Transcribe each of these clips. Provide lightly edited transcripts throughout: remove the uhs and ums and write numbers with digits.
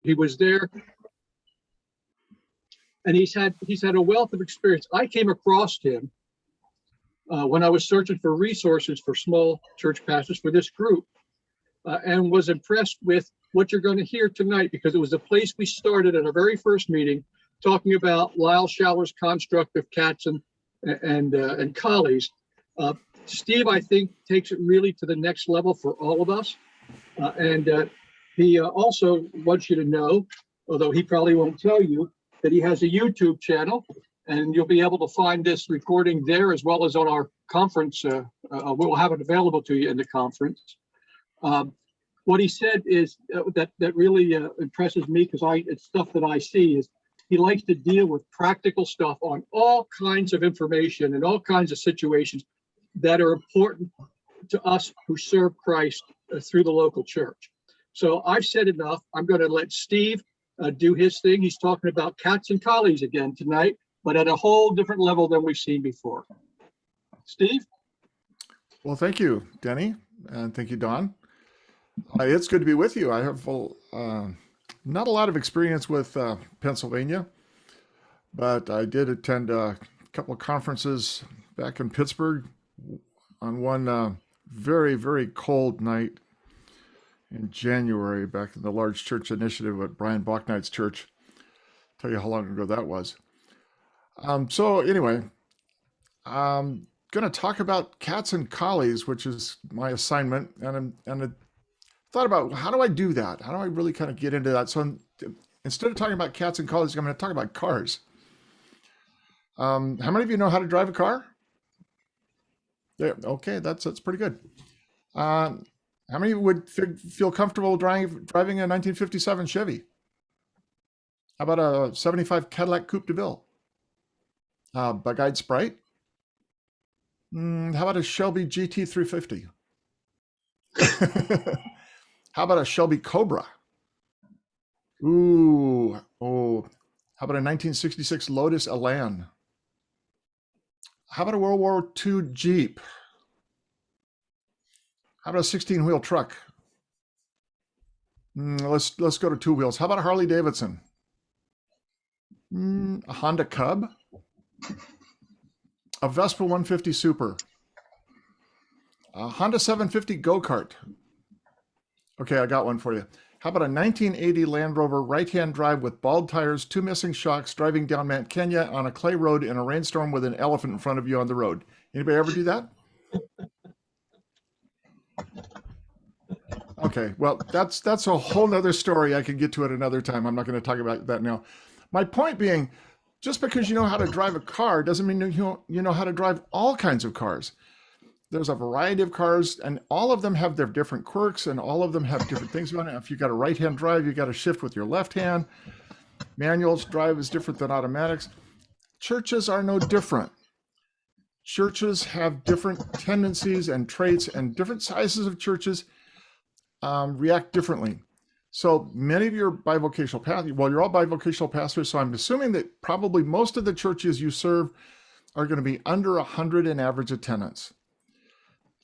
He was there, and he's had a wealth of experience. I came across him when I was searching for resources for small church pastors for this group, and was impressed with what you're going to hear tonight, because it was the place we started at our very first meeting, talking about Lyle Shaller's construct of cats and collies. Steve, I think, takes it really to the next level for all of us. And he also wants you to know, although he probably won't tell you, that he has a YouTube channel, and you'll be able to find this recording there as well as on our conference. We'll have it available to you in the conference. What he said is that really impresses me, because it's stuff that I see, is he likes to deal with practical stuff on all kinds of information and all kinds of situations that are important to us who serve Christ through the local church. So I've said enough. I'm going to let Steve do his thing. He's talking about cats and collies again tonight, but at a whole different level than we've seen before. Steve? Well, thank you, Denny, and thank you, Don. It's good to be with you. I have not a lot of experience with Pennsylvania, but I did attend a couple of conferences back in Pittsburgh on one very, very cold night in January, back in the large church initiative at Brian Bachknight's church. I'll tell you how long ago that was. So anyway, I'm going to talk about cats and collies, which is my assignment, and I thought about, how do I do that? How do I really kind of get into that? So instead of talking about cats and collies, I'm going to talk about cars. How many of you know how to drive a car? Yeah, okay, that's pretty good. How many would feel comfortable driving a 1957 Chevy? How about a 75 Cadillac Coupe de Ville? Bug-eyed Sprite? How about a Shelby GT350? How about a Shelby Cobra? Ooh, oh, how about a 1966 Lotus Elan? How about a World War II Jeep? How about a 16-wheel truck? Let's go to two wheels. How about a Harley Davidson? A Honda Cub? A Vespa 150 Super? A Honda 750 Go-Kart? Okay, I got one for you. How about a 1980 Land Rover right-hand drive with bald tires, 2 missing shocks, driving down Mount Kenya on a clay road in a rainstorm with an elephant in front of you on the road? Anybody ever do that? Okay, well, that's a whole nother story. I can get to it another time. I'm not going to talk about that now. My point being, just because you know how to drive a car doesn't mean you know how to drive all kinds of cars. There's a variety of cars, and all of them have their different quirks, and all of them have different things about it. If you've got a right-hand drive, you got to shift with your left hand. Manuals drive is different than automatics. Churches are no different. Churches have different tendencies and traits, and different sizes of churches react differently. So many of your bivocational pastors, well, you're all bivocational pastors, so I'm assuming that probably most of the churches you serve are going to be under 100 in average attendance.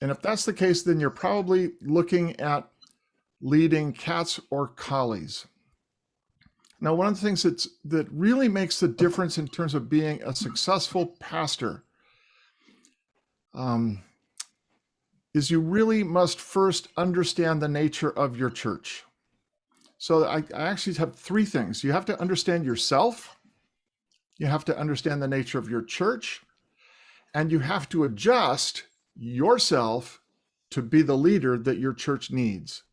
And if that's the case, then you're probably looking at leading cats or collies. Now, one of the things that really makes the difference in terms of being a successful pastor is you really must first understand the nature of your church. So I actually have 3 things. You have to understand yourself, you have to understand the nature of your church, and you have to adjust yourself to be the leader that your church needs.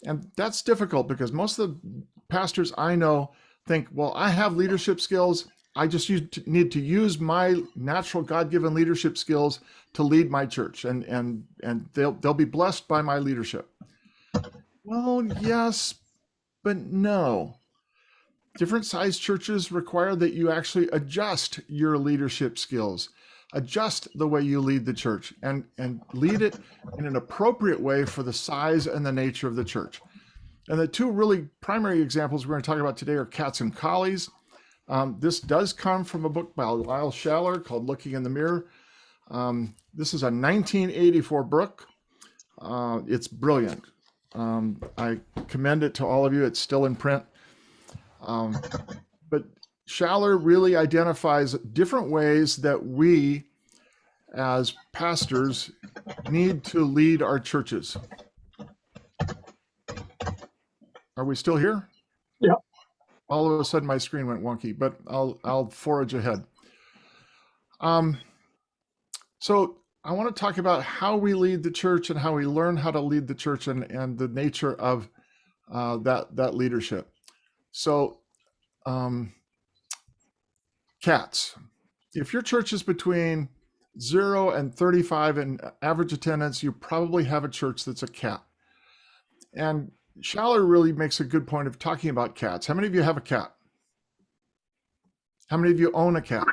And that's difficult because most of the pastors I know think, well, I have leadership skills. I just need to use my natural God-given leadership skills to lead my church, and they'll be blessed by my leadership. Well, yes, but no. Different sized churches require that you actually adjust your leadership skills, adjust the way you lead the church, and lead it in an appropriate way for the size and the nature of the church. And the 2 really primary examples we're going to talk about today are cats and collies. This does come from a book by Lyle Shaller called Looking in the Mirror. This is a 1984 book. It's brilliant. I commend it to all of you. It's still in print. But Schaller really identifies different ways that we as pastors need to lead our churches. Are we still here? Yeah. All of a sudden my screen went wonky, but I'll forage ahead. So I want to talk about how we lead the church and how we learn how to lead the church and the nature of that leadership. So cats. If your church is between 0 and 35 in average attendance, you probably have a church that's a cat. And Schaller really makes a good point of talking about cats. How many of you have a cat? How many of you own a cat?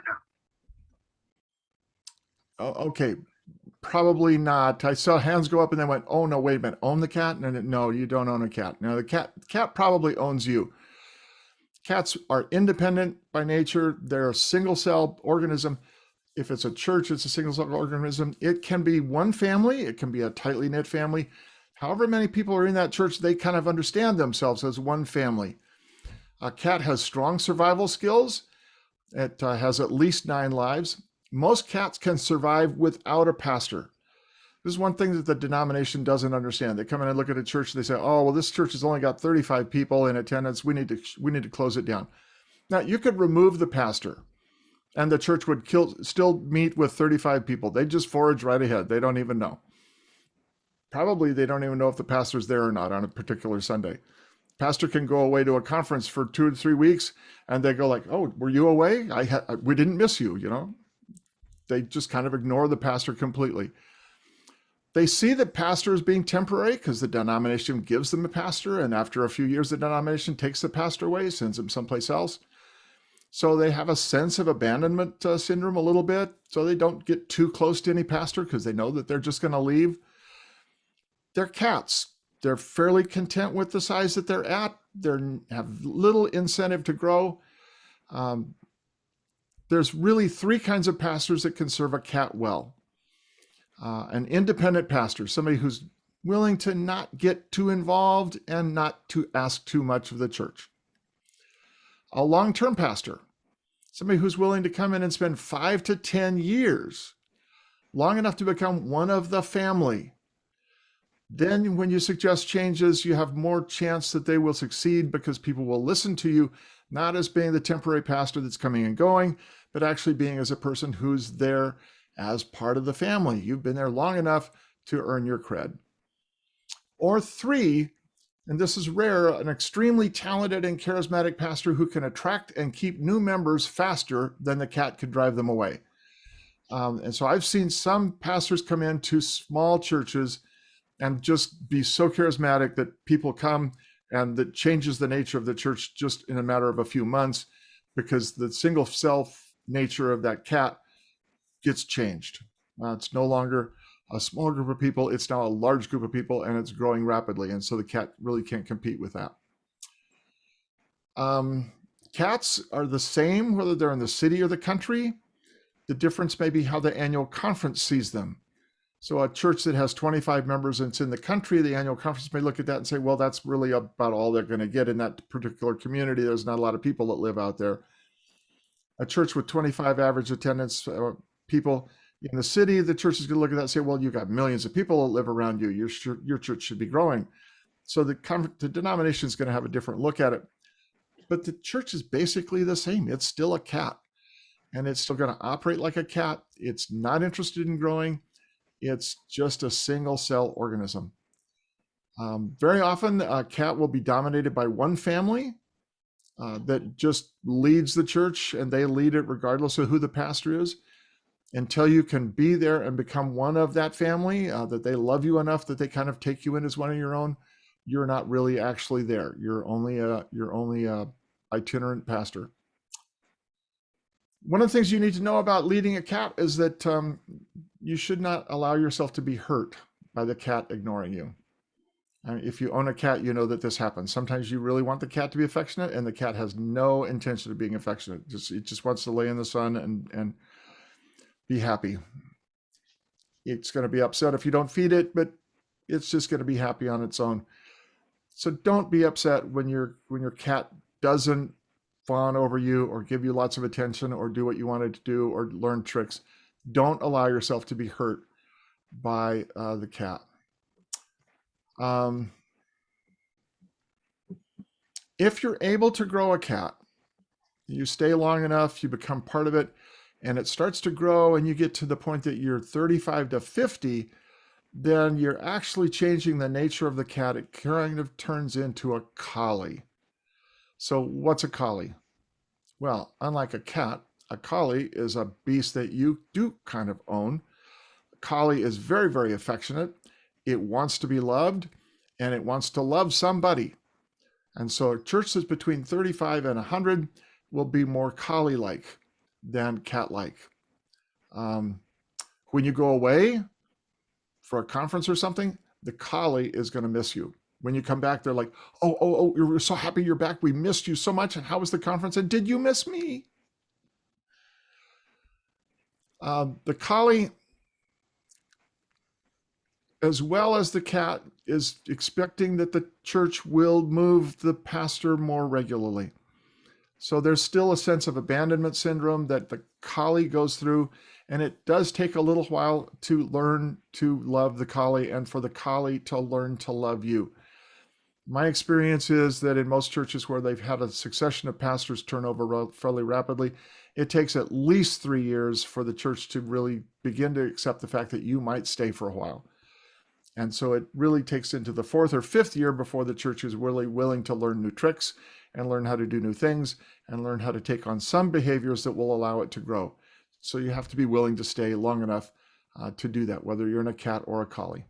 Oh, okay, probably not. I saw hands go up and then went, oh no, wait a minute, own the cat? No, you don't own a cat. No, the cat probably owns you. Cats are independent by nature. They're a single cell organism. If it's a church, it's a single cell organism. It can be one family. It can be a tightly knit family. However many people are in that church, they kind of understand themselves as one family. A cat has strong survival skills. It has at least 9 lives. Most cats can survive without a pastor. This is one thing that the denomination doesn't understand. They come in and look at a church and they say, oh, well, this church has only got 35 people in attendance. We need to close it down. Now, you could remove the pastor and the church would still meet with 35 people. They just forage right ahead. They don't even know. Probably they don't even know if the pastor's there or not on a particular Sunday. Pastor can go away to a conference for 2 to 3 weeks and they go like, oh, were you away? We didn't miss you, you know? They just kind of ignore the pastor completely. They see that pastor is being temporary because the denomination gives them a pastor, and after a few years, the denomination takes the pastor away, sends him someplace else. So they have a sense of abandonment syndrome a little bit, so they don't get too close to any pastor because they know that they're just going to leave. They're cats. They're fairly content with the size that they're at. They have little incentive to grow. There's really 3 kinds of pastors that can serve a cat well. An independent pastor, somebody who's willing to not get too involved and not to ask too much of the church. A long-term pastor, somebody who's willing to come in and spend 5 to 10 years, long enough to become one of the family. Then when you suggest changes, you have more chance that they will succeed because people will listen to you, not as being the temporary pastor that's coming and going, but actually being as a person who's there as part of the family. You've been there long enough to earn your cred. Or 3, and this is rare, an extremely talented and charismatic pastor who can attract and keep new members faster than the cat could drive them away. And so I've seen some pastors come into small churches and just be so charismatic that people come and that changes the nature of the church just in a matter of a few months because the single self nature of that cat gets changed. It's no longer a small group of people. It's now a large group of people and it's growing rapidly. And so the cat really can't compete with that. Cats are the same, whether they're in the city or the country. The difference may be how the annual conference sees them. So a church that has 25 members and it's in the country, the annual conference may look at that and say, well, that's really about all they're going to get in that particular community. There's not a lot of people that live out there. A church with 25 average attendance people in the city, the church is going to look at that and say, well, you've got millions of people that live around you. Your church should be growing. So the denomination is going to have a different look at it. But the church is basically the same. It's still a cat, and it's still going to operate like a cat. It's not interested in growing. It's just a single cell organism. Very often, a cat will be dominated by one family that just leads the church, and they lead it regardless of who the pastor is. Until you can be there and become one of that family, that they love you enough that they kind of take you in as one of your own, you're not really actually there. You're only a itinerant pastor. One of the things you need to know about leading a cat is that you should not allow yourself to be hurt by the cat ignoring you. If you own a cat, you know that this happens. Sometimes you really want the cat to be affectionate, and the cat has no intention of being affectionate. It just wants to lay in the sun and be happy. It's going to be upset if you don't feed it, but it's just going to be happy on its own. So don't be upset when your cat doesn't fawn over you or give you lots of attention or do what you wanted to do or learn tricks. Don't allow yourself to be hurt by the cat. If you're able to grow a cat, you stay long enough, you become part of it, and it starts to grow and you get to the point that you're 35 to 50, then you're actually changing the nature of the cat. It kind of turns into a collie. So what's a collie? Well, unlike a cat, a collie is a beast that you do kind of own. A collie is very, very affectionate. It wants to be loved and it wants to love somebody. And so a church that's between 35 and 100 will be more collie-like than cat-like. When you go away for a conference or something, the collie is going to miss you. When you come back, they're like, oh, we're so happy you're back. We missed you so much. And how was the conference? And did you miss me? The collie, as well as the cat, is expecting that the church will move the pastor more regularly. So there's still a sense of abandonment syndrome that the collie goes through, and it does take a little while to learn to love the collie and for the collie to learn to love you. My experience is that in most churches where they've had a succession of pastors turn over fairly rapidly, it takes at least 3 years for the church to really begin to accept the fact that you might stay for a while. And so it really takes into the 4th or 5th year before the church is really willing to learn new tricks and learn how to do new things and learn how to take on some behaviors that will allow it to grow. So you have to be willing to stay long enough to do that, whether you're in a cat or a collie.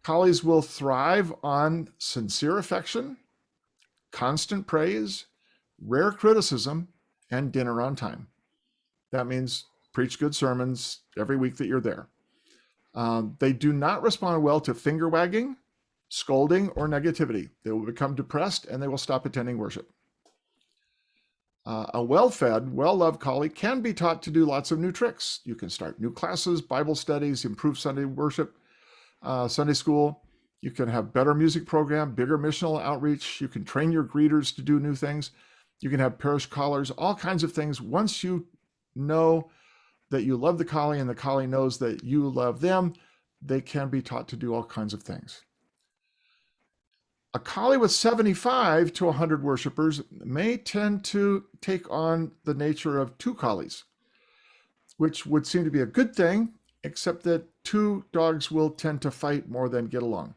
Collies will thrive on sincere affection, constant praise, rare criticism, and dinner on time. That means preach good sermons every week that you're there. They do not respond well to finger wagging, scolding, or negativity. They will become depressed and they will stop attending worship. A well-fed, well-loved collie can be taught to do lots of new tricks. You can start new classes, Bible studies, improve Sunday worship, Sunday school. You can have better music program, bigger missional outreach. You can train your greeters to do new things. You can have parish callers, all kinds of things. Once you know that you love the collie and the collie knows that you love them, they can be taught to do all kinds of things. A collie with 75 to 100 worshipers may tend to take on the nature of 2 collies, which would seem to be a good thing, except that 2 dogs will tend to fight more than get along.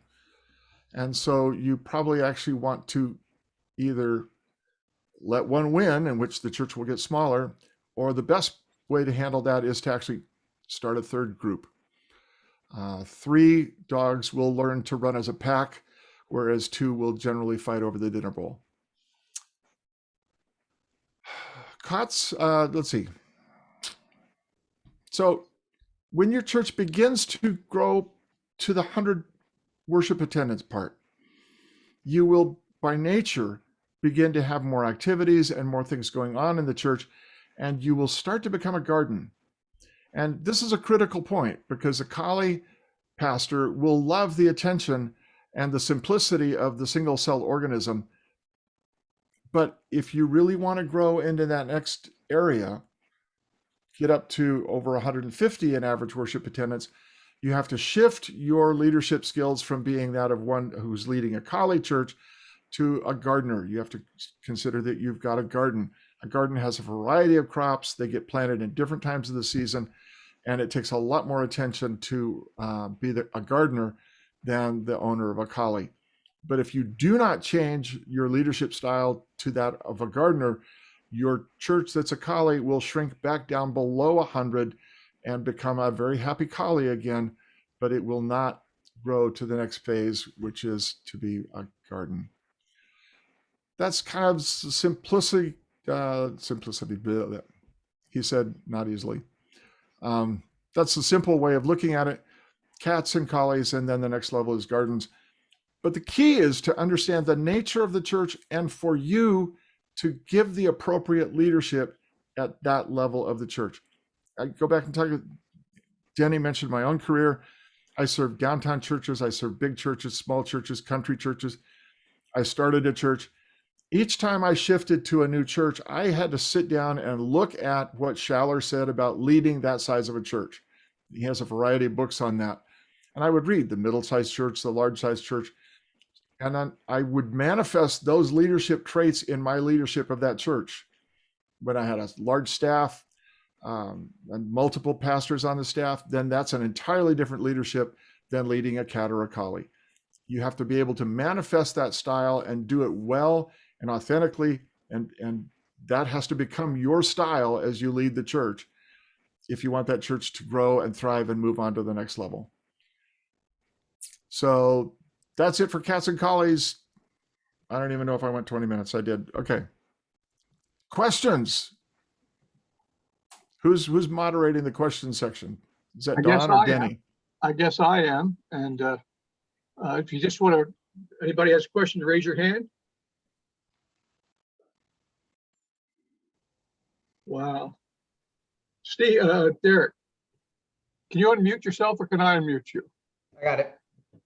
And so you probably actually want to either let one win, in which the church will get smaller, or the best way to handle that is to actually start a 3rd group. 3 dogs will learn to run as a pack, whereas 2 will generally fight over the dinner bowl. Cots, let's see. So when your church begins to grow to the 100 worship attendance part, you will by nature begin to have more activities and more things going on in the church, and you will start to become a garden. And this is a critical point because a collie pastor will love the attention and the simplicity of the single cell organism. But if you really want to grow into that next area, get up to over 150 in average worship attendance, you have to shift your leadership skills from being that of one who's leading a collie church to a gardener. You have to consider that you've got a garden. A garden has a variety of crops. They get planted in different times of the season, and it takes a lot more attention to be a gardener than the owner of a collie. But if you do not change your leadership style to that of a gardener, your church that's a collie will shrink back down below 100 and become a very happy collie again, but it will not grow to the next phase, which is to be a garden. That's kind of simplicity, he said, not easily. That's the simple way of looking at it. Cats and collies, and then the next level is gardens. But the key is to understand the nature of the church and for you to give the appropriate leadership at that level of the church. I go back and talk. Denny mentioned my own career. I served downtown churches. I served big churches, small churches, country churches. I started a church. Each time I shifted to a new church, I had to sit down and look at what Schaller said about leading that size of a church. He has a variety of books on that. And I would read the middle-sized church, the large-sized church, and then I would manifest those leadership traits in my leadership of that church. When I had a large staff and multiple pastors on the staff, then that's an entirely different leadership than leading a cat or a collie. You have to be able to manifest that style and do it well and authentically, and that has to become your style as you lead the church if you want that church to grow and thrive and move on to the next level. So that's it for cats and collies. I don't even know if I went 20 minutes. I did. Okay. Questions? Who's moderating the question section? Is that Don or Denny? I guess I am. And if you just want to, anybody has a question, raise your hand. Wow. Steve, Derek, can you unmute yourself or can I unmute you? I got it.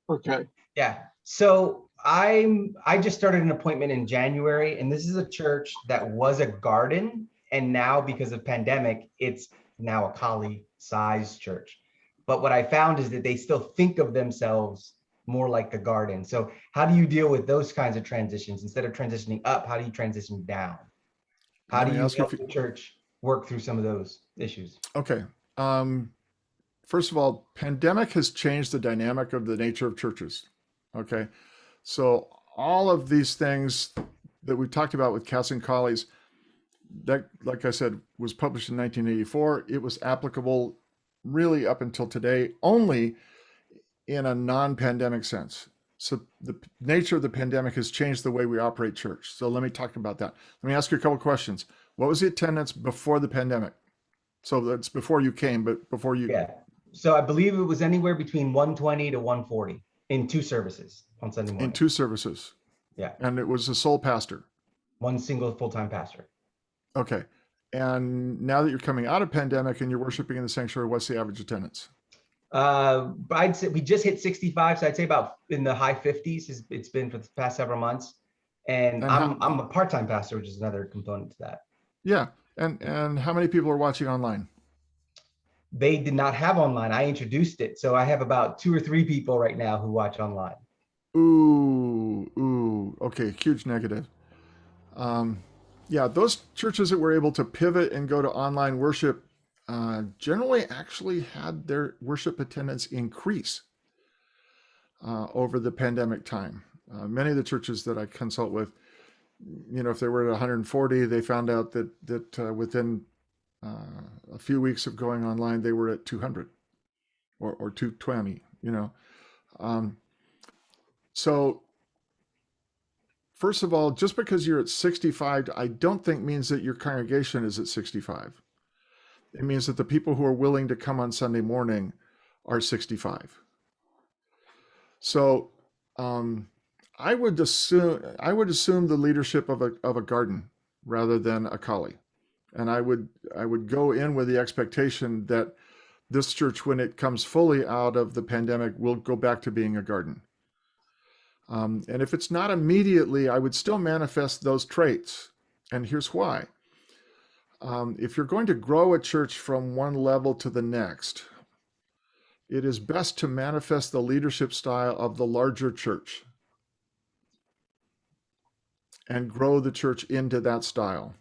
Okay. Yeah. So I just started an appointment in January, and this is a church that was a garden, and now because of pandemic, it's now a collie-sized church. But what I found is that they still think of themselves more like the garden. So how do you deal with those kinds of transitions? Instead of transitioning up, how do you transition down? How do you help the church work through some of those issues? Okay. First of all, pandemic has changed the dynamic of the nature of churches. Okay. So all of these things that we talked about with cats and collies, that, like I said, was published in 1984. It was applicable really up until today, only in a non-pandemic sense. So the nature of the pandemic has changed the way we operate church. So let me talk about that. Let me ask you a couple of questions. What was the attendance before the pandemic? So that's before you came, but before you. Yeah. So I believe it was anywhere between 120 to 140 in 2 services on Sunday morning. In 2 services. Yeah. And it was a sole pastor. 1 single full-time pastor. Okay. And now that you're coming out of pandemic and you're worshiping in the sanctuary, what's the average attendance? I'd say we just hit 65, so I'd say about in the high 50s. It's been for the past several months, and I'm a part-time pastor, which is another component to that. Yeah, and how many people are watching online? They did not have online. I introduced it, so I have about 2 or 3 people right now who watch online. Ooh, okay, huge negative. Yeah, those churches that were able to pivot and go to online worship generally actually had their worship attendance increase over the pandemic time. Many of the churches that I consult with, if they were at 140, they found out that within a few weeks of going online, they were at 200 or 220, So first of all, just because you're at 65, I don't think means that your congregation is at 65. It means that the people who are willing to come on Sunday morning are 65. So I would assume the leadership of a garden rather than a collie, and I would go in with the expectation that this church, when it comes fully out of the pandemic, will go back to being a garden. And if it's not immediately, I would still manifest those traits, and here's why. If you're going to grow a church from one level to the next, it is best to manifest the leadership style of the larger church and grow the church into that style.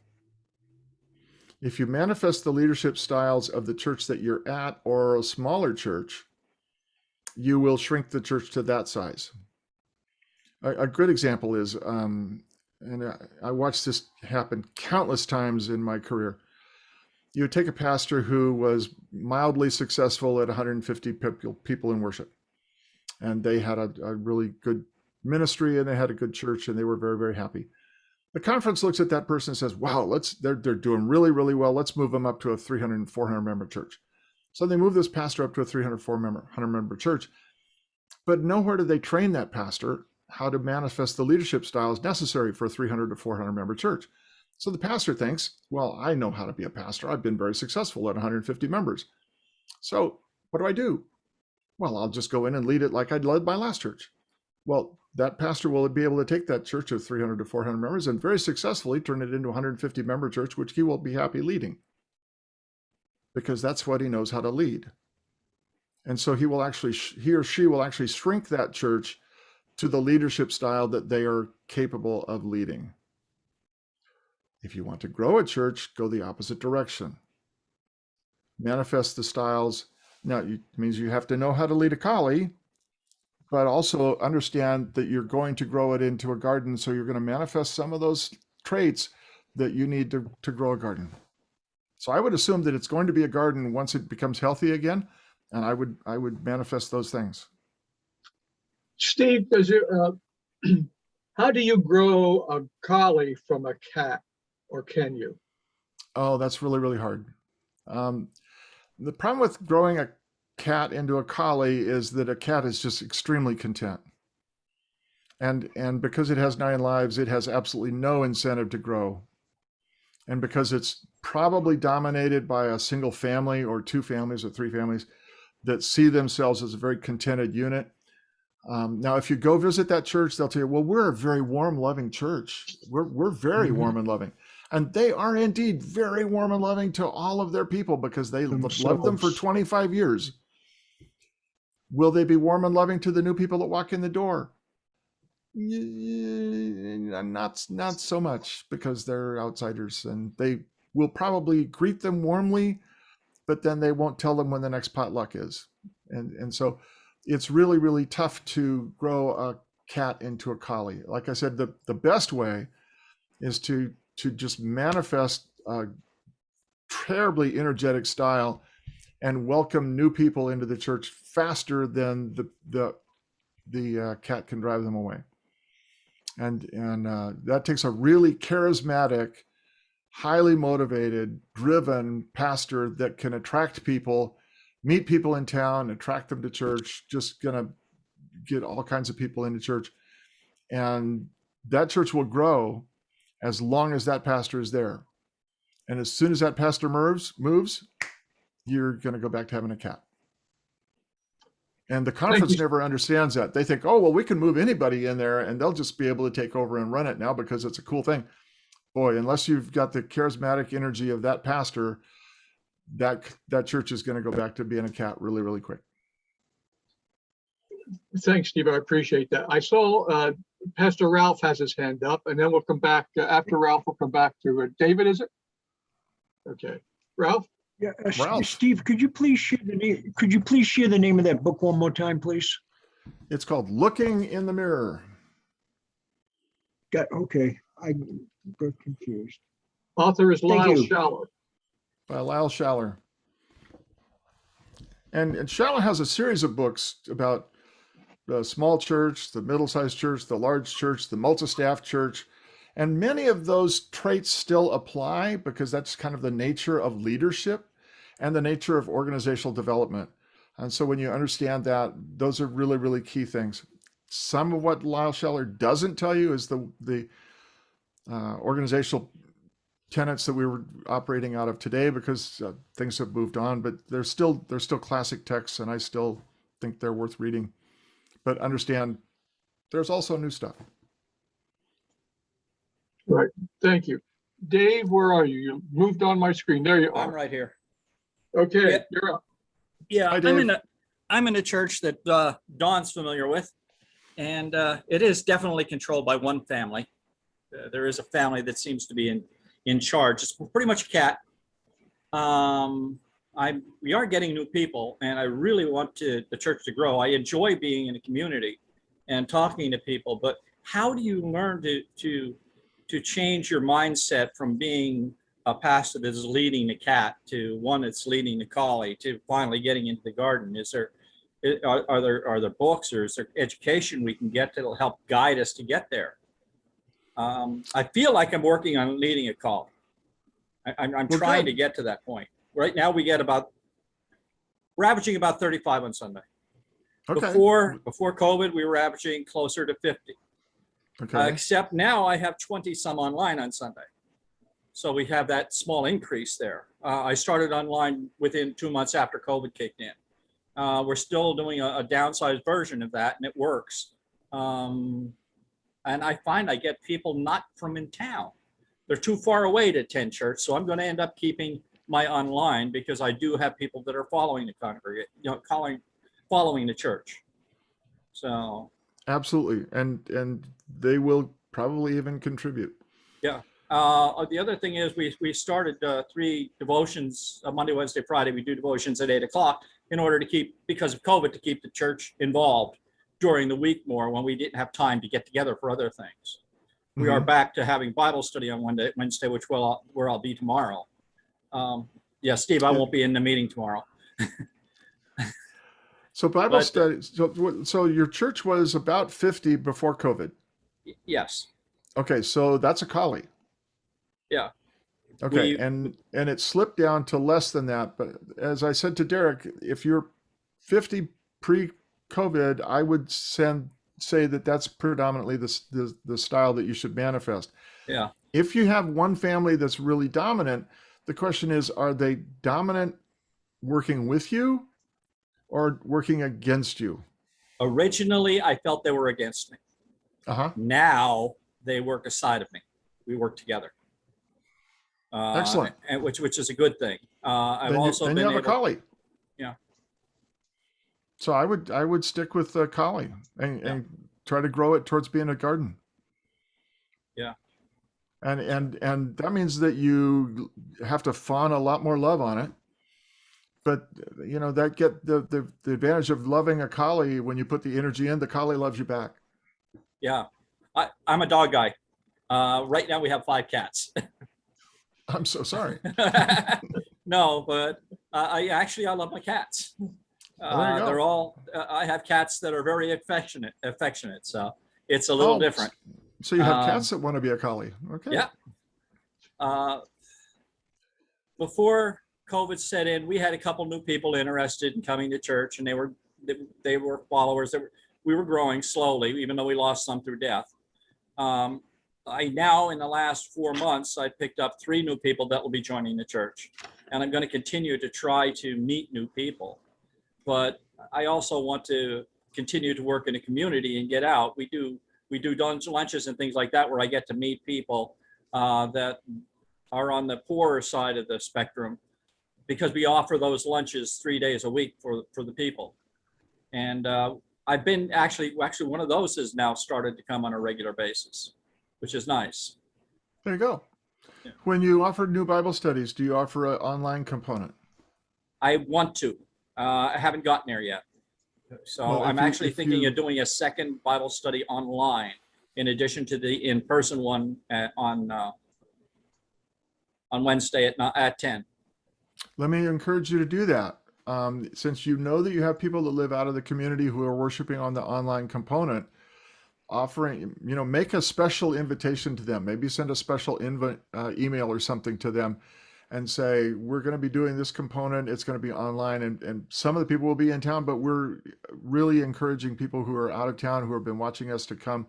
If you manifest the leadership styles of the church that you're at or a smaller church, you will shrink the church to that size. A good example is, and I watched this happen countless times in my career. You would take a pastor who was mildly successful at 150 people in worship, and they had a really good ministry, and they had a good church, and they were very, very happy. The conference looks at that person and says, wow, they're doing really, really well. Let's move them up to a 300 and 400 member church. So they move this pastor up to a 300, 400 member church, but nowhere do they train that pastor how to manifest the leadership styles necessary for a 300 to 400 member church. So the pastor thinks, well, I know how to be a pastor. I've been very successful at 150 members. So what do? Well, I'll just go in and lead it like I led my last church. Well, that pastor will be able to take that church of 300 to 400 members and very successfully turn it into a 150 member church, which he will be happy leading, because that's what he knows how to lead. And so he or she will actually shrink that church to the leadership style that they are capable of leading. If you want to grow a church, go the opposite direction. Manifest the styles. Now, it means you have to know how to lead a collie, but also understand that you're going to grow it into a garden. So you're going to manifest some of those traits that you need to grow a garden. So I would assume that it's going to be a garden once it becomes healthy again. And I would manifest those things. Steve, how do you grow a collie from a cat, or can you? Oh, that's really, really hard. The problem with growing a cat into a collie is that a cat is just extremely content. And because it has 9 lives, it has absolutely no incentive to grow. And because it's probably dominated by a single family or 2 families or 3 families that see themselves as a very contented unit. Now, if you go visit that church, they'll tell you, well, we're a very warm, loving church. We're very warm and loving. And they are indeed very warm and loving to all of their people because they loved them for 25 years. Will they be warm and loving to the new people that walk in the door? Not so much, because they're outsiders, and they will probably greet them warmly, but then they won't tell them when the next potluck is. And so it's really, really tough to grow a cat into a collie. Like I said, the best way is to just manifest a terribly energetic style and welcome new people into the church faster than the cat can drive them away. And that takes a really charismatic, highly motivated, driven pastor that can attract people, meet people in town, attract them to church, just gonna get all kinds of people into church. And that church will grow as long as that pastor is there. And as soon as that pastor moves, you're gonna go back to having a cat. And the conference never understands that. They think, oh, well, we can move anybody in there and they'll just be able to take over and run it now because it's a cool thing. Boy, unless you've got the charismatic energy of that pastor, that church is going to go back to being a cat really, really quick. Thanks, Steve. I appreciate that. I saw Pastor Ralph has his hand up, and then we'll come back after Ralph. We'll come back to David. Is it? Okay, Ralph. Yeah, Ralph. Steve, could you please share the name? Could you please share the name of that book one more time, please? It's called Looking in the Mirror. Okay, I got confused. Author is Thank Lyle you. Schaller. By Lyle Schaller. And Schaller has a series of books about the small church, the middle-sized church, the large church, the multi-staff church. And many of those traits still apply because that's kind of the nature of leadership and the nature of organizational development. And so when you understand that, those are really, really key things. Some of what Lyle Schaller doesn't tell you is the organizational tenets that we were operating out of today, because things have moved on, but they're still classic texts, and I still think they're worth reading. But understand, there's also new stuff. Right. Thank you. Dave, where are you? You moved on my screen. There you are. I'm right here. Okay, Yeah. you're up. Yeah, Hi, Dave. I'm in a church that Dawn's familiar with, and it is definitely controlled by one family. There is a family that seems to be in charge. It's pretty much a cat. We are getting new people, and I really want the church to grow. I enjoy being in a community and talking to people, but how do you learn to change your mindset from being a pastor that is leading the cat to one that's leading the collie to finally getting into the garden? Are there books, or is there education we can get that'll help guide us to get there? I feel like I'm working on leading a collie. I'm trying to get to that point. Right now we're averaging about 35 on Sunday. Okay. Before COVID, we were averaging closer to 50. Okay. Except now I have 20 some online on Sunday. So we have that small increase there. I started online within 2 months after COVID kicked in. We're still doing a downsized version of that, and it works. And I find I get people not from in town. They're too far away to attend church, so I'm going to end up keeping my online because I do have people that are following the congregation, following the church. So Absolutely, and they will probably even contribute. yeah. The other thing is we started 3 devotions, Monday, Wednesday, Friday. We do devotions at 8 o'clock in order to keep, because of COVID, to keep the church involved during the week more when we didn't have time to get together for other things. We are back to having Bible study on Wednesday, which where I'll be tomorrow. Yeah, Steve, I won't be in the meeting tomorrow. So Bible study. So your church was about 50 before COVID. Yes. Okay, so that's a collie. Yeah. Okay, and it slipped down to less than that. But as I said to Derek, if you're 50 pre-COVID, I would say that that's predominantly the style that you should manifest. Yeah. If you have one family that's really dominant, the question is, are they dominant working with you or working against you? Originally, I felt they were against me. Now they work aside of me. We work together. Excellent. And which is a good thing. I've also been you have able, a collie. Yeah. So I would stick with the collie and try to grow it towards being a garden. Yeah. And that means that you have to fawn a lot more love on it. But that get the advantage of loving a collie. When you put the energy in, the collie loves you back. Yeah. I'm a dog guy. Right now we have 5 cats. I'm so sorry. No, but I love my cats. Well, there you go. They're all. I have cats that are very affectionate. So it's a little different. So you have cats that want to be a collie. Okay. Yeah. Before COVID set in, we had a couple new people interested in coming to church, and they were followers. We were growing slowly, even though we lost some through death. I now, in the last 4 months, I picked up 3 new people that will be joining the church, and I'm going to continue to try to meet new people. But I also want to continue to work in the community and get out. We do lunches and things like that where I get to meet people that are on the poorer side of the spectrum, because we offer those lunches 3 days a week for the people. And I've been actually one of those has now started to come on a regular basis, which is nice. There you go. Yeah. When you offer new Bible studies, do you offer an online component? I want to. I haven't gotten there yet. So Well, I'm actually thinking of doing a second Bible study online in addition to the in-person one on Wednesday at 10. Let me encourage you to do that. Since you know that you have people that live out of the community who are worshiping on the online component, offering, make a special invitation to them. Maybe send a special email or something to them and say, we're going to be doing this component. It's going to be online, and some of the people will be in town, but we're really encouraging people who are out of town, who have been watching us, to come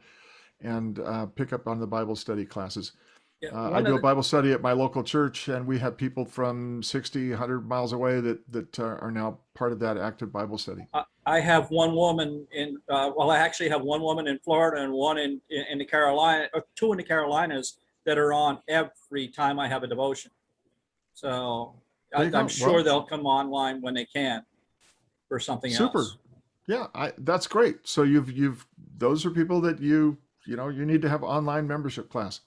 and pick up on the Bible study classes. Yeah, I do a Bible study at my local church, and we have people from 60, 100 miles away that are now part of that active Bible study. I have one woman I actually have one woman in Florida and one in the Carolina, or 2 in the Carolinas that are on every time I have a devotion. So I'm sure they'll come online when they can for something else. Yeah, that's great. So those are people that you need to have online membership class.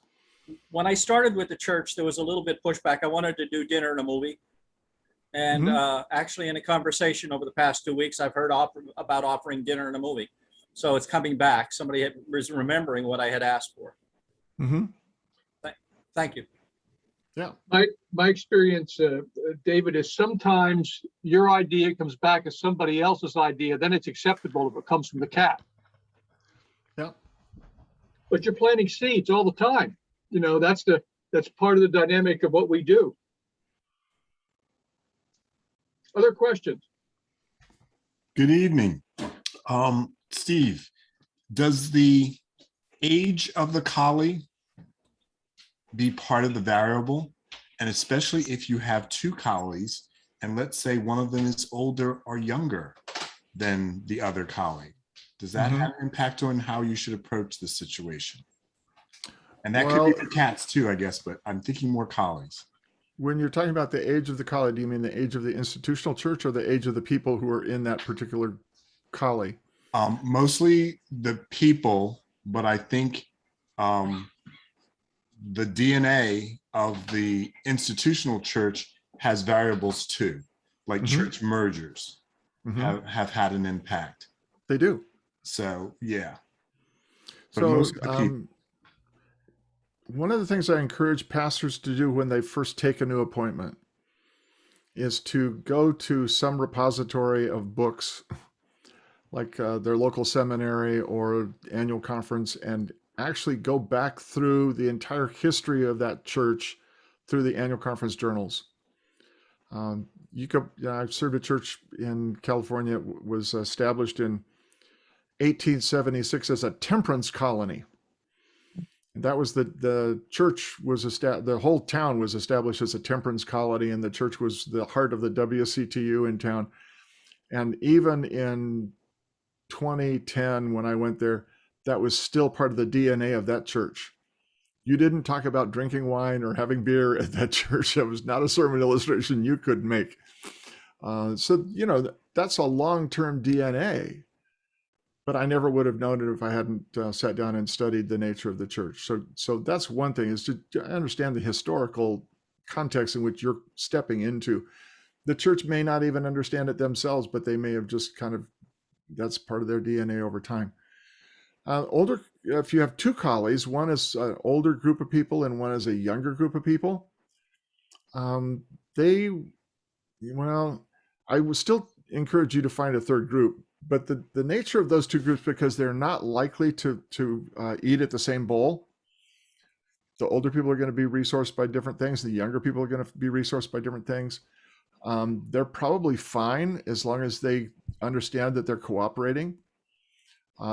When I started with the church, there was a little bit pushback. I wanted to do dinner and a movie. And actually, in a conversation over the past 2 weeks, I've heard about offering dinner and a movie. So it's coming back. Somebody was remembering what I had asked for. Mm-hmm. Thank you. Yeah. My experience, David, is sometimes your idea comes back as somebody else's idea. Then it's acceptable if it comes from the cat. Yeah. But you're planting seeds all the time. That's part of the dynamic of what we do. Other questions? Good evening. Steve, does the age of the collie be part of the variable? And especially if you have 2 collies, and let's say one of them is older or younger than the other collie. Does that Mhm. have an impact on how you should approach the situation? And that could Well, be for cats too, I guess, but I'm thinking more colleagues. when you're talking about the age of the collie, do you mean the age of the institutional church or the age of the people who are in that particular collie? Mostly the people, but I think um, the DNA of the institutional church has variables too, like Mhm. church mergers Mhm. have had an impact. They do. So yeah, but So, most of the people. one of the things I encourage pastors to do when they first take a new appointment is to go to some repository of books, like their local seminary or annual conference, and actually go back through the entire history of that church through the annual conference journals. I've served a church in California. It was established in 1876 as a temperance colony. That was the church was the whole town was established as a temperance colony, and the church was the heart of the WCTU in town. And even in 2010, when I went there, that was still part of the DNA of that church. You didn't talk about drinking wine or having beer at that church. That was not a sermon illustration you could make. So, that's a long-term DNA, but I never would have known it if I hadn't sat down and studied the nature of the church. So that's one thing, is to understand the historical context in which you're stepping into. The church may not even understand it themselves, but they may have just that's part of their DNA over time. If you have two collies, one is an older group of people and one is a younger group of people. Um, they, well, I would still encourage you to find a third group, but the nature of those two groups, because they're not likely to eat at the same bowl. The older people are going to be resourced by different things. The younger people are going to be resourced by different things. They're probably fine as long as they understand that they're cooperating.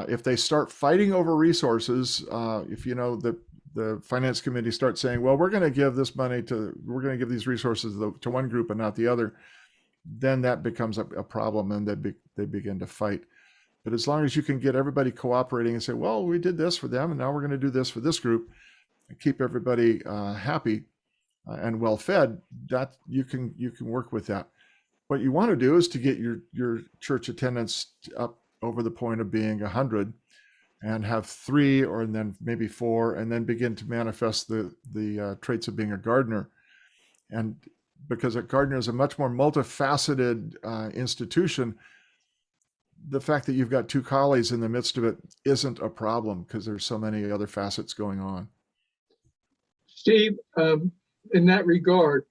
If they start fighting over resources, if the finance committee starts saying, well, we're going to give these resources to one group and not the other, then that becomes a problem, and they begin to fight. But as long as you can get everybody cooperating and say, well, we did this for them, and now we're going to do this for this group, and keep everybody happy and well fed, that you can work with that. What you want to do is to get your church attendance up over the point of being 100, and have 3 or then maybe 4, and then begin to manifest the traits of being a gardener. And because a gardener is a much more multifaceted institution, the fact that you've got 2 collies in the midst of it isn't a problem, because there's so many other facets going on. Steve, in that regard,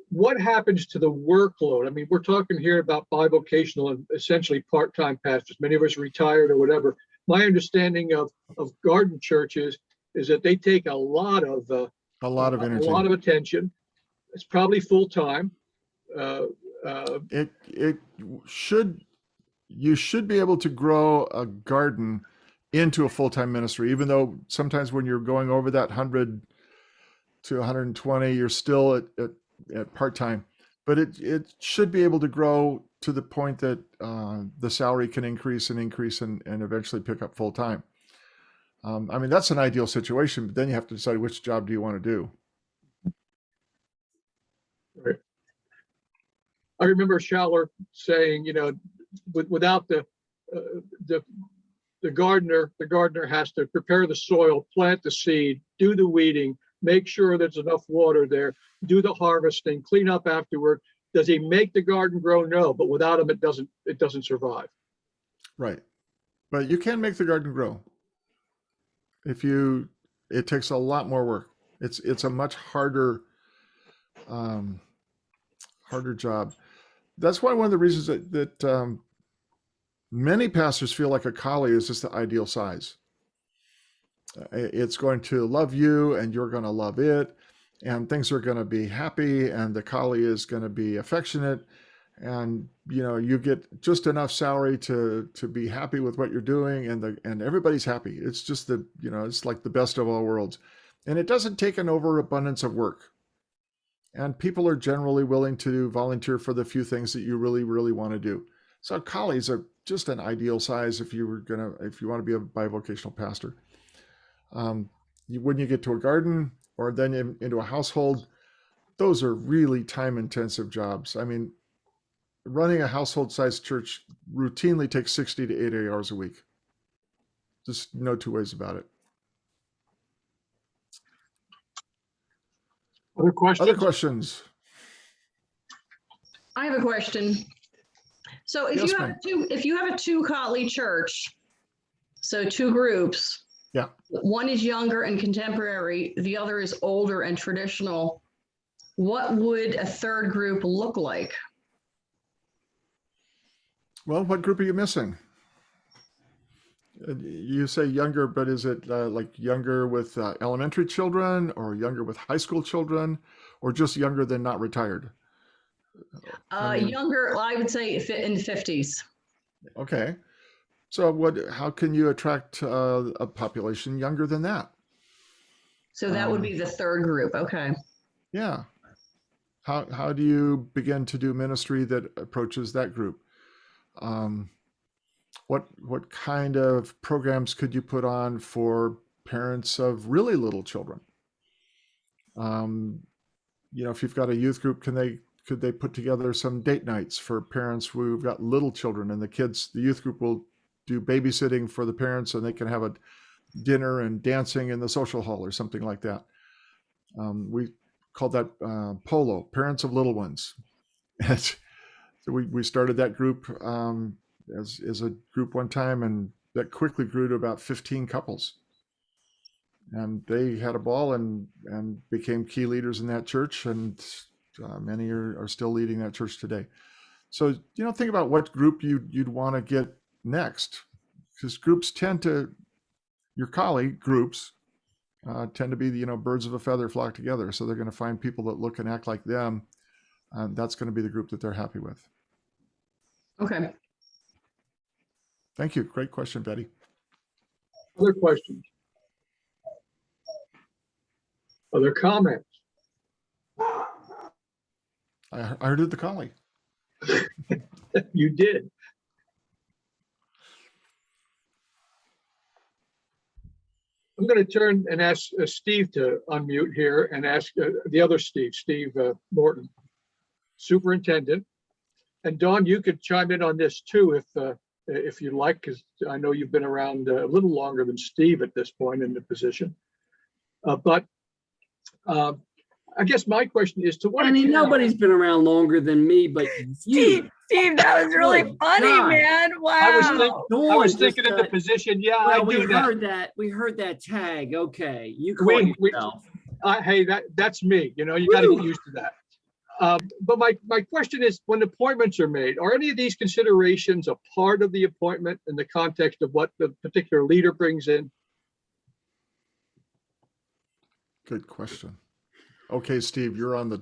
what happens to the workload? I mean, we're talking here about bivocational and essentially part-time pastors. Many of us retired or whatever. My understanding of garden churches is that they take a lot of energy, a lot of attention. It's probably full-time. You should be able to grow a garden into a full-time ministry, even though sometimes when you're going over that 100 to 120, you're still at part-time. But it should be able to grow to the point that the salary can increase and eventually pick up full-time. I mean, that's an ideal situation, but then you have to decide which job do you want to do. Right. I remember Schaller saying, without the gardener has to prepare the soil, plant the seed, do the weeding, make sure there's enough water there, do the harvesting, clean up afterward. Does he make the garden grow? No, but without him, it doesn't survive. Right. But you can make the garden grow. It takes a lot more work. It's a much harder job. That's why one of the reasons that many pastors feel like a collie is just the ideal size. It's going to love you, and you're going to love it, and things are going to be happy, and the collie is going to be affectionate, and you get just enough salary to be happy with what you're doing, and everybody's happy. It's just it's like the best of all worlds, and it doesn't take an overabundance of work. And people are generally willing to volunteer for the few things that you really, really want to do. So collies are just an ideal size if you want to be a bivocational pastor. When you get to a garden or then into a household, those are really time-intensive jobs. I mean, running a household-sized church routinely takes 60 to 80 hours a week. Just no two ways about it. Other questions? Other questions? I have a question. So if Yes, you have if you have a two colleague church, so two groups. Yeah. One is younger and contemporary, the other is older and traditional. What would a third group look like? Well, what group are you missing? You say younger, but is it like younger with elementary children or younger with high school children or just younger than not retired? Younger, I would say in the 50s. Okay. So how can you attract a population younger than that? So that would be the third group. Okay. Yeah. How do you begin to do ministry that approaches that group? What kind of programs could you put on for parents of really little children? If you've got a youth group, could they put together some date nights for parents who've got little children, and the youth group will do babysitting for the parents, and they can have a dinner and dancing in the social hall or something like that. We called that POLO, Parents of Little Ones. So we started that group as a group one time, and that quickly grew to about 15 couples. And they had a ball and became key leaders in that church, and many are still leading that church today. So, think about what group you'd want to get next, because groups your colleague groups tend to be, birds of a feather flock together. So they're going to find people that look and act like them. And that's going to be the group that they're happy with. Okay. Thank you. Great question, Betty. Other questions? Other comments? I heard the colleague. You did. I'm going to turn and ask Steve to unmute here and ask the other Steve Morton, superintendent. And Dawn, you could chime in on this too if you like, because I know you've been around a little longer than Steve at this point in the position. But I guess my question is to what extent— nobody's been around longer than me, but you. Steve, that was really Good funny, God. man. Wow. I was thinking in the position, yeah, Well, I we do that. heard that. We heard that tag. Okay, you call yourself. Hey, that's me. You got to get used to that. But my question is, when appointments are made, are any of these considerations a part of the appointment in the context of what the particular leader brings in? Good question. Okay, Steve, you're on the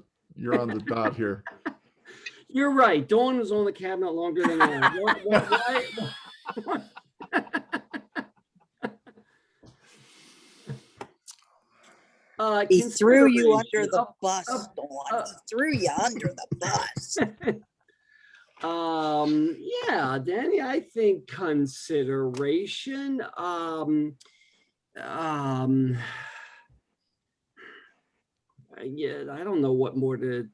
dot here. You're right. Dawn was on the cabinet longer than I. He threw you under the bus, Dawn. He threw you under the bus. Yeah, Danny, I think consideration. Yeah, I don't know what more to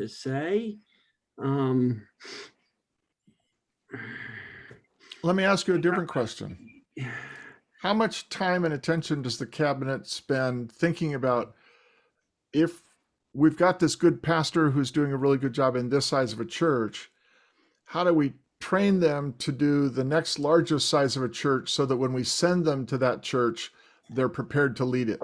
say. Let me ask you a different question. How much time and attention does the cabinet spend thinking about, if we've got this good pastor who's doing a really good job in this size of a church, how do we train them to do the next largest size of a church so that when we send them to that church, they're prepared to lead it?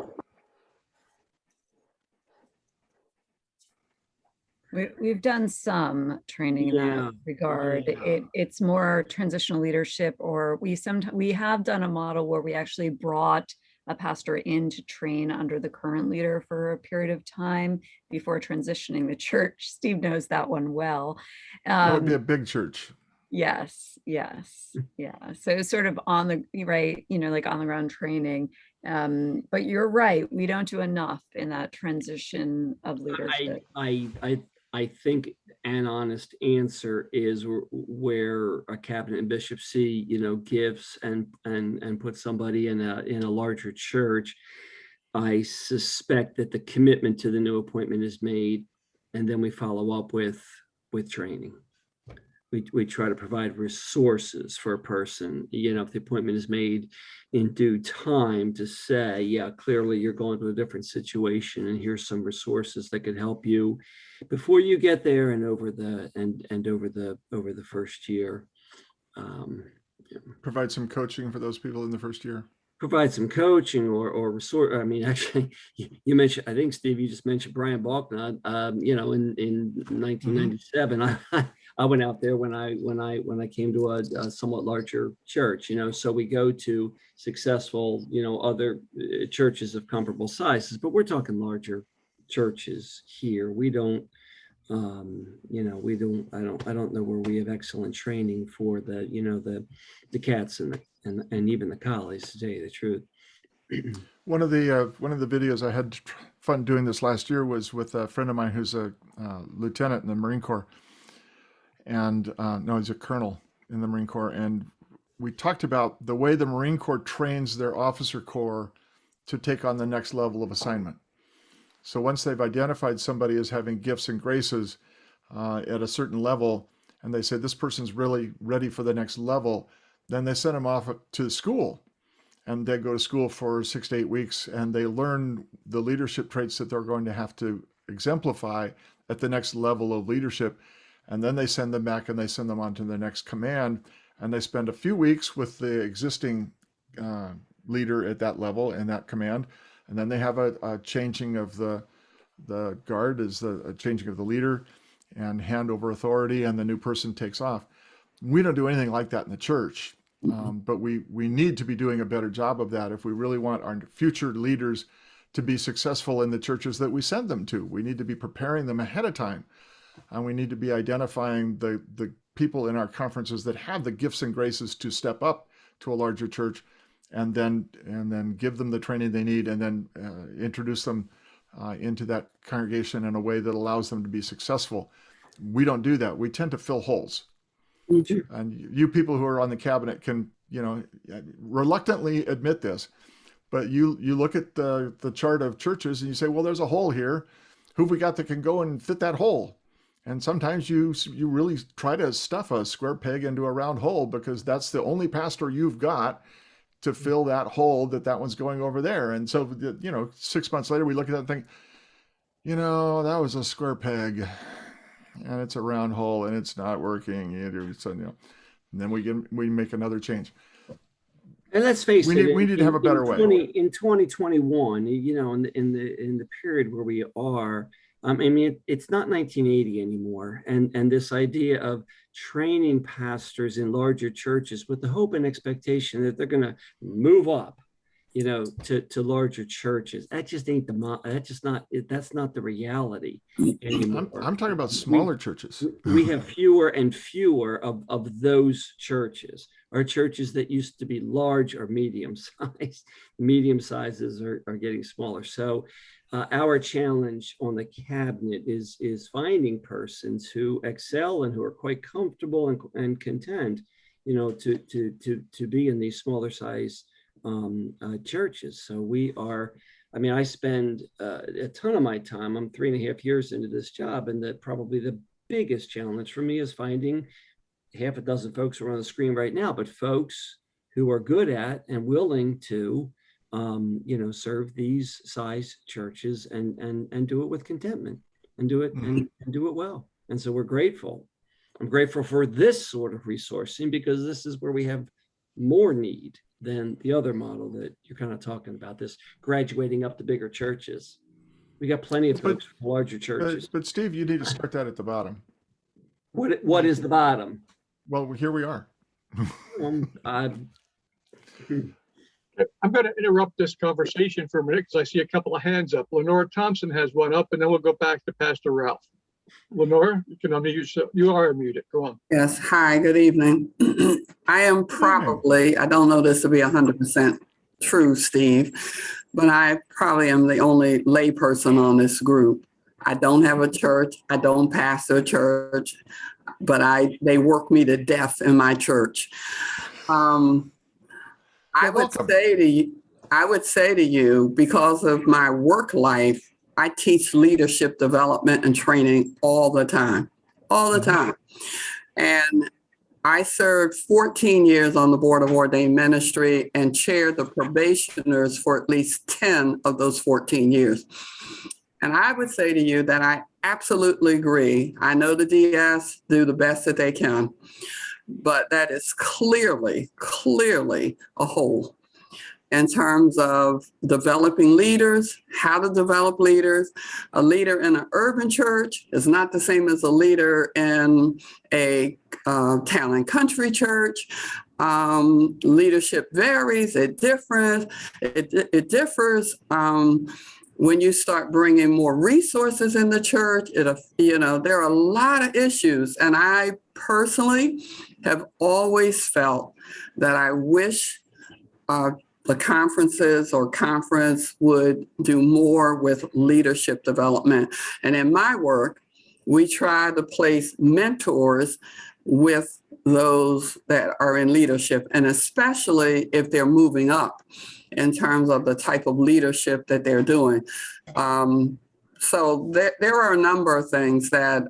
We've done some training in that regard. Yeah. It's more transitional leadership, or we have done a model where we actually brought a pastor in to train under the current leader for a period of time before transitioning the church. Steve knows that one well. That would be a big church. Yes. Yeah. So it's sort of on the right, like on the ground training. But you're right. We don't do enough in that transition of leadership. I think an honest answer is where a cabinet and bishop see, gifts and put somebody in a larger church. I suspect that the commitment to the new appointment is made, and then we follow up with training. We try to provide resources for a person, if the appointment is made in due time, to say, yeah, clearly you're going to a different situation, and here's some resources that could help you before you get there and over the first year. Provide some coaching for those people in the first year. Provide some coaching or resort. I mean, actually, you mentioned, I think, Steve, you just mentioned Brian Balknod. In 1997, I went out there when I came to a somewhat larger church. So we go to successful, other churches of comparable sizes, but we're talking larger churches here. We don't. I don't know where we have excellent training for the cats and even the collies, to tell you the truth. One of the videos I had fun doing this last year was with a friend of mine who's a lieutenant in the Marine Corps, and no, he's a colonel in the Marine Corps, and we talked about the way the Marine Corps trains their officer corps to take on the next level of assignment. So once they've identified somebody as having gifts and graces at a certain level, and they say this person's really ready for the next level, then they send them off to school, and they go to school for 6 to 8 weeks, and they learn the leadership traits that they're going to have to exemplify at the next level of leadership. And then they send them back and they send them on to the next command, and they spend a few weeks with the existing leader at that level and that command. And then they have a changing of the guard, is a changing of the leader, and hand over authority, and the new person takes off. We don't do anything like that in the church, but we need to be doing a better job of that if we really want our future leaders to be successful in the churches that we send them to. We need to be preparing them ahead of time, and we need to be identifying the people in our conferences that have the gifts and graces to step up to a larger church, and then give them the training they need, and then introduce them into that congregation in a way that allows them to be successful. We don't do that. We tend to fill holes. And you people who are on the cabinet can, reluctantly admit this, but you look at the chart of churches and you say, well, there's a hole here. Who have we got that can go and fit that hole? And sometimes you really try to stuff a square peg into a round hole, because that's the only pastor you've got to fill that hole that one's going over there. And so, 6 months later, we look at that and think, that was a square peg and it's a round hole and it's not working. And then we make another change. And let's face it, we need to have a better way. In 2021, in the period where we are, it's not 1980 anymore. And this idea of training pastors in larger churches with the hope and expectation that they're going to move up, to larger churches. That just ain't that's not the reality anymore. I'm talking about smaller churches. We have fewer and fewer of those churches. Our churches that used to be large are medium sized. Medium sizes are getting smaller. So our challenge on the cabinet is finding persons who excel and who are quite comfortable and content, to be in these smaller size churches. So we are, I spend a ton of my time. I'm 3.5 years into this job, and probably the biggest challenge for me is finding half a dozen folks who are on the screen right now, but folks who are good at and willing to serve these size churches and do it with contentment and do it and do it well. And so we're grateful. I'm grateful for this sort of resourcing, because this is where we have more need than the other model that you're kind of talking about, this graduating up to bigger churches. We got plenty of folks from larger churches. But Steve, you need to start that at the bottom. What is the bottom? Well, here we are. I'm going to interrupt this conversation for a minute because I see a couple of hands up. Lenora Thompson has one up, and then we'll go back to Pastor Ralph. Lenora, you can unmute yourself. You are muted. Go on. Yes. Hi, good evening. I am probably, I don't know this to be 100% true, Steve, but I probably am the only layperson on this group. I don't have a church. I don't pastor a church, but they work me to death in my church. I would say to you, because of my work life, I teach leadership development and training all the time. And I served 14 years on the Board of Ordained Ministry and chaired the probationers for at least 10 of those 14 years. And I would say to you that I absolutely agree. I know the DS do the best that they can, but that is clearly a hole in terms of developing leaders, how to develop leaders. A leader in an urban church is not the same as a leader in a town and country church. Leadership varies, it differs. When you start bringing more resources in the church, there are a lot of issues. And I personally have always felt that I wish the conferences or conference would do more with leadership development. And in my work, we try to place mentors with those that are in leadership, and especially if they're moving up in terms of the type of leadership that they're doing. So there are a number of things that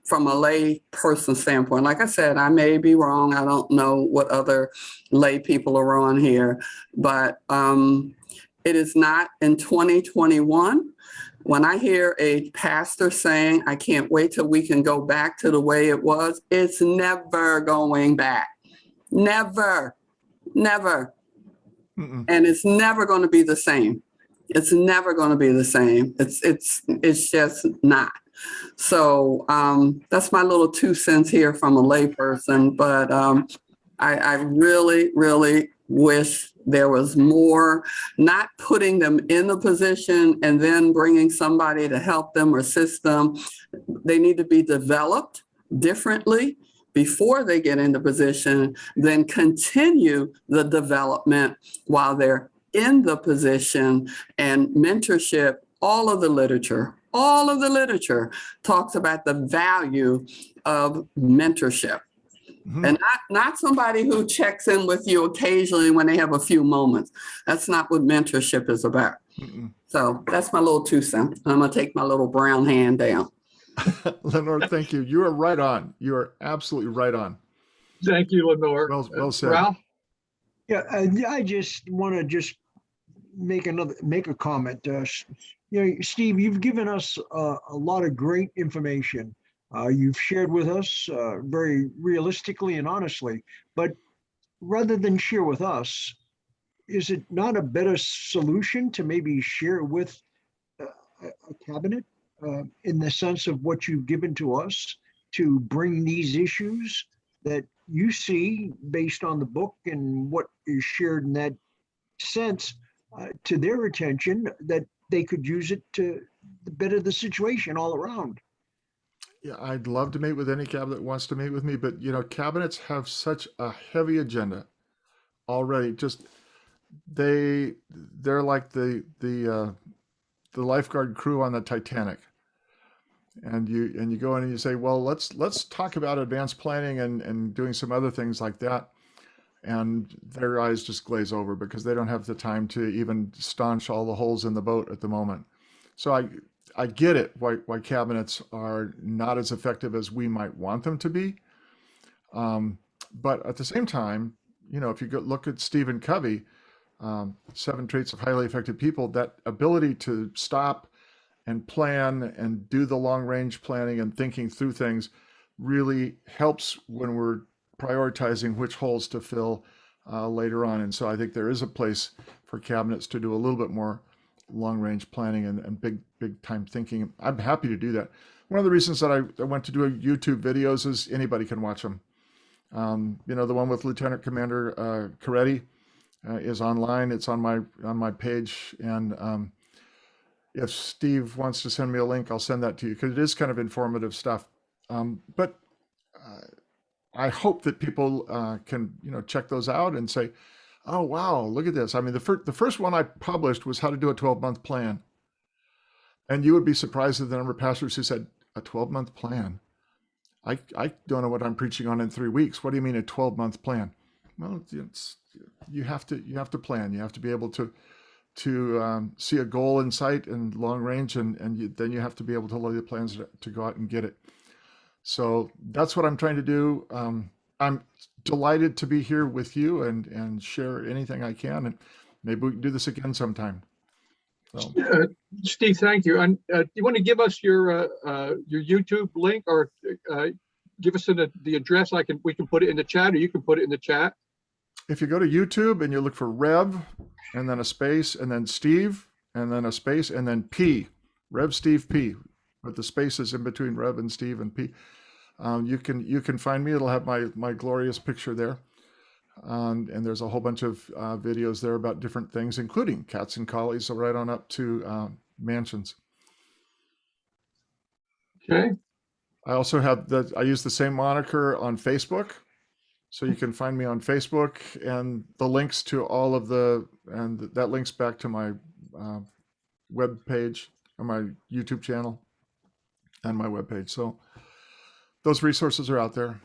from a lay person standpoint, like I said, I may be wrong. I don't know what other lay people are on here, but it is not in 2021. When I hear a pastor saying, I can't wait till we can go back to the way it was, it's never going back. Never. Mm-mm. And it's never going to be the same. It's never going to be the same. It's just not. So that's my little 2 cents here from a layperson. But I really wish there was more, not putting them in the position and then bringing somebody to help them or assist them. They need to be developed differently before they get into position, then continue the development while they're in the position. And mentorship, all of the literature talks about the value of mentorship. Mm-hmm. And not somebody who checks in with you occasionally when they have a few moments. That's not what mentorship is about. Mm-mm. So that's my little 2 cents. I'm going to take my little brown hand down. Lenore, thank you. You are right on. You are absolutely right on. Thank you, Lenore. Well said. Ralph? Yeah, I just want to make a comment. Steve, you've given us a lot of great information. You've shared with us very realistically and honestly, but rather than share with us, is it not a better solution to maybe share with a cabinet in the sense of what you've given to us to bring these issues that you see based on the book and what is shared in that sense to their attention, that they could use it to better the situation all around? Yeah, I'd love to meet with any cabinet that wants to meet with me, but cabinets have such a heavy agenda already. Just they're like the lifeguard crew on the Titanic. And you go in and you say, well, let's talk about advanced planning and doing some other things like that. And their eyes just glaze over because they don't have the time to even staunch all the holes in the boat at the moment. So I get it why cabinets are not as effective as we might want them to be. But at the same time, if you look at Stephen Covey, 7 Traits of Highly Effective People, that ability to stop and plan and do the long range planning and thinking through things really helps when we're prioritizing which holes to fill later on. And so I think there is a place for cabinets to do a little bit more long range planning and big time thinking. I'm happy to do that. One of the reasons that I went to do YouTube videos is anybody can watch them. The one with Lieutenant Commander Coretti is online. It's on my page. And if Steve wants to send me a link, I'll send that to you because it is kind of informative stuff. But I hope that people can check those out and say, oh, wow, look at this. I mean, the first one I published was how to do a 12-month plan. And you would be surprised at the number of pastors who said, a 12-month plan. I don't know what I'm preaching on in 3 weeks. What do you mean a 12-month plan? Well, you have to plan. You have to be able to see a goal in sight and long range, and then you have to be able to lay the plans to go out and get it. So that's what I'm trying to do. I'm delighted to be here with you and share anything I can, and maybe we can do this again sometime. So. Steve, thank you. And do you want to give us your YouTube link, or give us the address? We can put it in the chat, or you can put it in the chat. If you go to YouTube and you look for Rev, and then a space, and then Steve, and then a space, and then P, Rev Steve P, with the spaces in between Rev and Steve and P. You can find me. It'll have my glorious picture there. And there's a whole bunch of videos there about different things, including cats and collies, so right on up to mansions. Okay. I also have I use the same moniker on Facebook. So you can find me on Facebook, and the links to all of and that links back to my web page, or my YouTube channel, and my web page. So those resources are out there.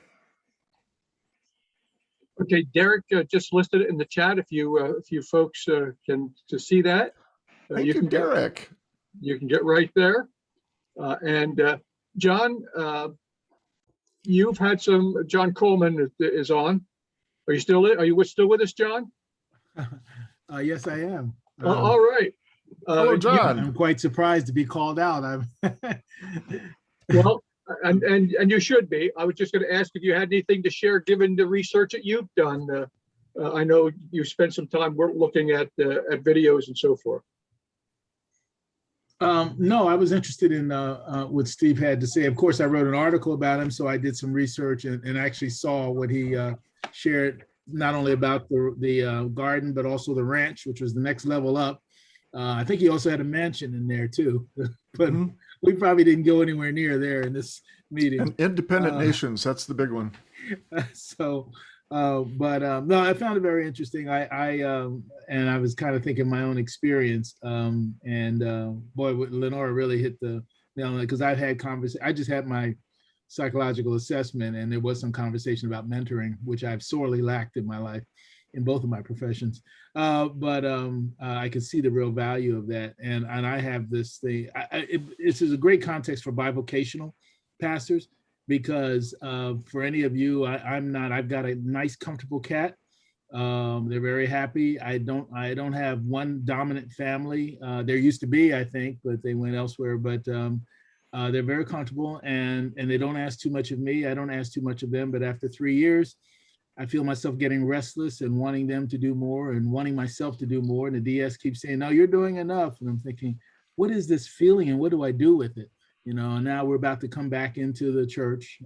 Okay, Derek just listed it in the chat. If you folks can to see that, Thank you, Derek. You can get right there. And John, you've had John Coleman is on. Are you still with us, John? Yes, I am. All right. Hello, John. I'm quite surprised to be called out. Well, and you should be. I was just going to ask if you had anything to share, given the research that you've done. I know you spent some time looking at videos and so forth. No, I was interested in what Steve had to say. Of course, I wrote an article about him, so I did some research and actually saw what he shared, not only about the garden, but also the ranch, which was the next level up. I think he also had a mansion in there too, but we probably didn't go anywhere near there in this meeting. And independent nations, that's the big one. So, no, I found it very interesting. And I was kind of thinking my own experience. Boy, Lenora really hit the nail on it, because I've had I just had my psychological assessment, and there was some conversation about mentoring, which I've sorely lacked in my life, in both of my professions. I can see the real value of that. And I have this thing, this is a great context for bivocational pastors, because for any of you, I've got a nice, comfortable cat. They're very happy. I don't have one dominant family. There used to be, I think, but they went elsewhere. But they're very comfortable, and they don't ask too much of me. I don't ask too much of them. But after 3 years, I feel myself getting restless and wanting them to do more and wanting myself to do more. And the DS keeps saying, no, you're doing enough. And I'm thinking, what is this feeling and what do I do with it? And now we're about to come back into the church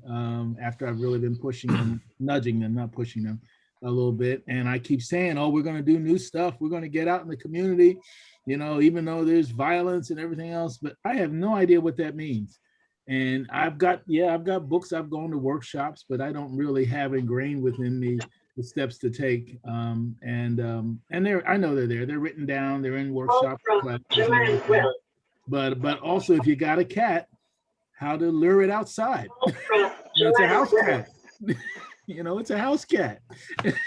after I've really been pushing them, nudging them, not pushing them a little bit. And I keep saying, oh, we're going to do new stuff. We're going to get out in the community, even though there's violence and everything else, but I have no idea what that means. And I've got books, I've gone to workshops, but I don't really have ingrained within me the steps to take. And I know they're there. They're written down. They're in workshops. But also, if you got a cat, how to lure it outside. It's a house cat. It's a house cat.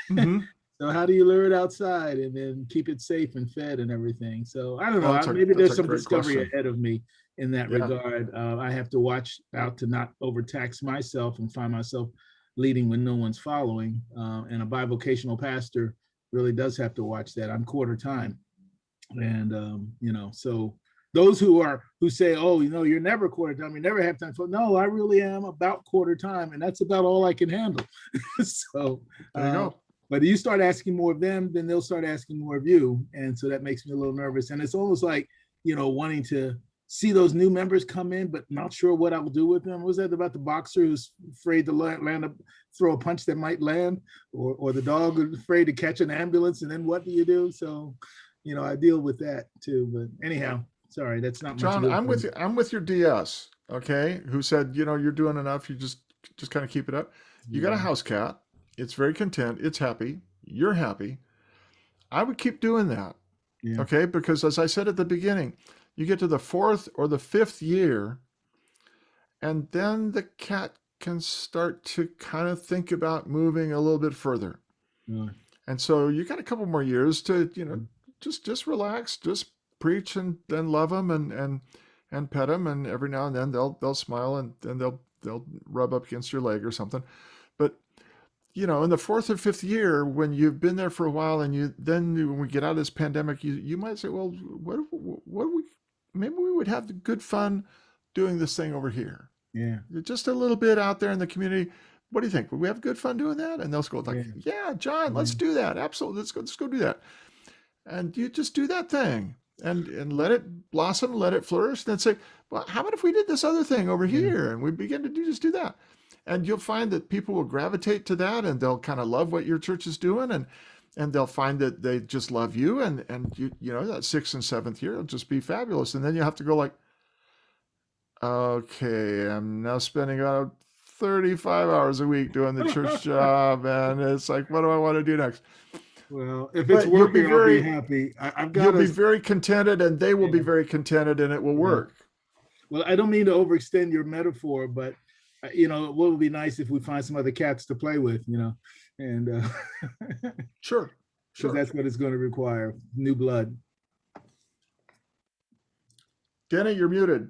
Mm-hmm. So how do you lure it outside and then keep it safe and fed and everything? So I don't know. Maybe there's some discovery ahead of me in that regard. I have to watch out to not overtax myself and find myself leading when no one's following. And a bivocational pastor really does have to watch that. I'm quarter time. And, so those who say, oh, you're never quarter time, you never have time. So no, I really am about quarter time, and that's about all I can handle. So there you go. But you start asking more of them, then they'll start asking more of you. And so that makes me a little nervous. And it's almost like, wanting to see those new members come in, but not sure what I will do with them. What was that about the boxer who's afraid to throw a punch that might land, or the dog who's afraid to catch an ambulance, and then what do you do? So, I deal with that too. But anyhow, sorry, that's not much. John, I'm with your DS, okay, who said, you're doing enough. You just kind of keep it up. You got a house cat. It's very content. It's happy. You're happy. I would keep doing that. Yeah. Okay. Because as I said at the beginning, You get to the 4th or the 5th year, and then the cat can start to kind of think about moving a little bit further. Mm. And so you got a couple more years to, just relax, just preach, and then love them and pet them, and every now and then they'll smile, and then they'll rub up against your leg or something. But in the 4th or 5th year, when you've been there for a while, and when we get out of this pandemic, you might say, well, maybe we would have good fun doing this thing over here. Yeah. Just a little bit out there in the community. What do you think? Would we have good fun doing that? And they'll go like, yeah, John, let's do that. Absolutely. Let's go do that. And you just do that thing and let it blossom, let it flourish. And then say, well, how about if we did this other thing over here? And we begin to just do that. And you'll find that people will gravitate to that, and they'll kind of love what your church is doing. And they'll find that they just love you. And that 6th and 7th year will just be fabulous. And then you have to go like, okay, I'm now spending about 35 hours a week doing the church job. And it's like, what do I want to do next? Well, if it's working, I'll be happy. You'll be very contented, and they will be very contented, and it will work. Well, I don't mean to overextend your metaphor, but what would be nice if we find some other cats to play with, and sure. That's what it's going to require, new blood. Denny, you're muted.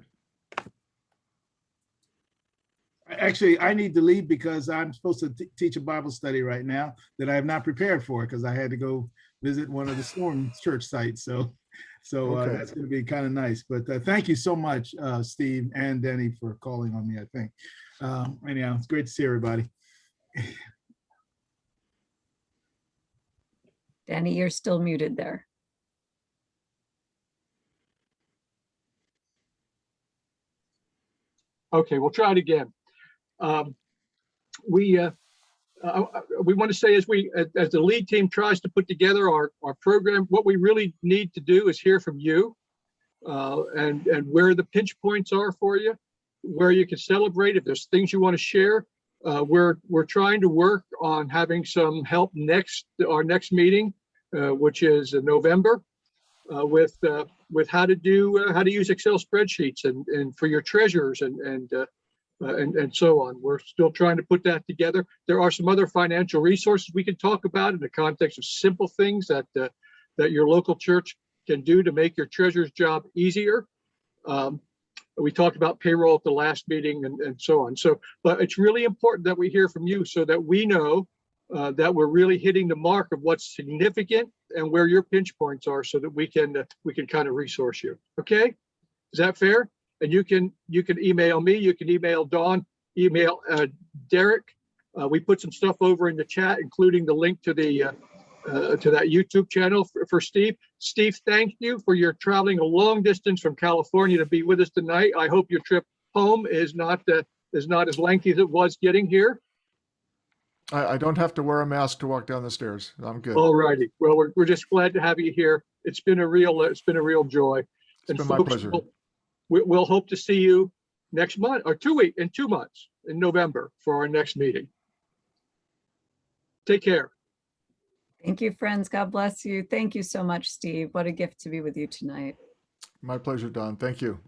Actually, I need to leave because I'm supposed to teach a Bible study right now that I have not prepared for, because I had to go visit one of the Storm Church sites. So Okay. that's going to be kind of nice. But thank you so much, Steve and Denny, for calling on me, I think. Anyhow, it's great to see everybody. Danny, you're still muted there. Okay, we'll try it again. We want to say, as the lead team tries to put together our program, what we really need to do is hear from you, and where the pinch points are for you, where you can celebrate. If there's things you want to share, we're trying to work on having some help our next meeting, which is in November, with how to use Excel spreadsheets and for your treasurers and so on. We're still trying to put that together. There are some other financial resources we can talk about in the context of simple things that your local church can do to make your treasurer's job easier. We talked about payroll at the last meeting and so on. But it's really important that we hear from you so that we know that we're really hitting the mark of what's significant and where your pinch points are, so that we can kind of resource you. Okay, is that fair? And you can email me, you can email Dawn, email Derek. We put some stuff over in the chat, including the link to that YouTube channel for Steve. Steve, thank you for your traveling a long distance from California to be with us tonight. I hope your trip home is not as lengthy as it was getting here. I don't have to wear a mask to walk down the stairs. I'm good. All righty. Well, we're just glad to have you here. It's been a real joy. It's been my pleasure. We'll hope to see you next month or in 2 months in November for our next meeting. Take care. Thank you, friends. God bless you. Thank you so much, Steve. What a gift to be with you tonight. My pleasure, Don. Thank you.